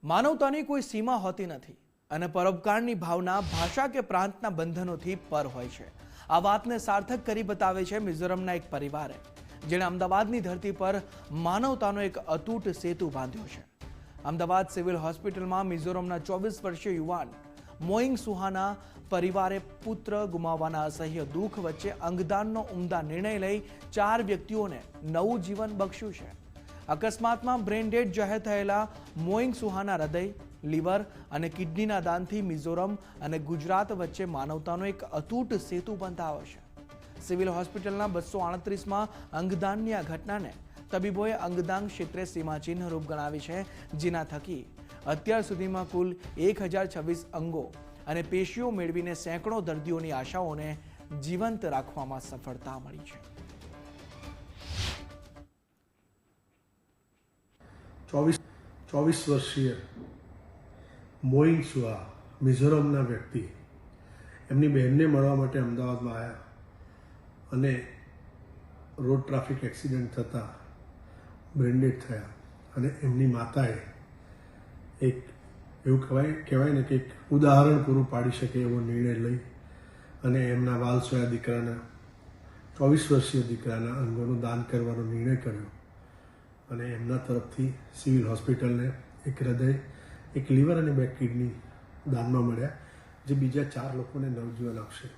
માનવતાની કોઈ સીમા હોતી નથી અને પરોપકારની ભાવના ભાષા કે પ્રાંતના બંધનોથી પર હોય છે. આ વાતને સાર્થક કરી બતાવે છે મિઝોરમના એક પરિવારે, જેણે અમદાવાદની ધરતી પર માનવતાનો એક અતૂટ સેતુ બાંધ્યો છે. અમદાવાદ સિવિલ હોસ્પિટલમાં મિઝોરમના 24 વર્ષીય યુવાન મોઇંગ સુહાના પરિવારે પુત્ર ગુમાવવાના અસહ્ય દુઃખ વચ્ચે અંગદાનનો ઉમદા નિર્ણય લઈ 4 વ્યક્તિઓને નવું જીવન બક્ષ્યું છે. અકસ્માતમાં બ્રેન ડેડ જાહેર થયેલા મોઇંગ સુહાના હૃદય, લીવર અને કિડનીના દાનથી મિઝોરમ અને ગુજરાત વચ્ચે માનવતાનો એક અતૂટ સેતુ બંધાયો છે. સિવિલ હોસ્પિટલના 238માં અંગદાનની આ ઘટનાને તબીબોએ અંગદાન ક્ષેત્રે સીમાચિહ્નરૂપ ગણાવી છે, જેના થકી અત્યાર સુધીમાં કુલ 1026 અંગો અને પેશીઓ મેળવીને સેંકડો દર્દીઓની આશાઓને જીવંત રાખવામાં સફળતા મળી છે. 24 વર્ષીય મોઇંગ સુહા મિઝોરમના વ્યક્તિ એમની બહેનને મળવા માટે અમદાવાદમાં આવ્યા અને રોડ ટ્રાફિક એક્સિડન્ટ થતાં બ્રેન્ડેડ થયા અને એમની માતાએ એક એવું કહેવાય ને કે એક ઉદાહરણ પૂરું પાડી શકે એવો નિર્ણય લઈ અને એમના વાલસોયા દીકરાના 24 વર્ષીય દીકરાના અંગોનું દાન કરવાનો નિર્ણય કર્યો અને એમના તરફથી સિવિલ હોસ્પિટલને એક હૃદય, એક લીવર અને 2 કિડની દાનમાં મળ્યા, જે બીજા 4 લોકોને નવજીવન આપશે.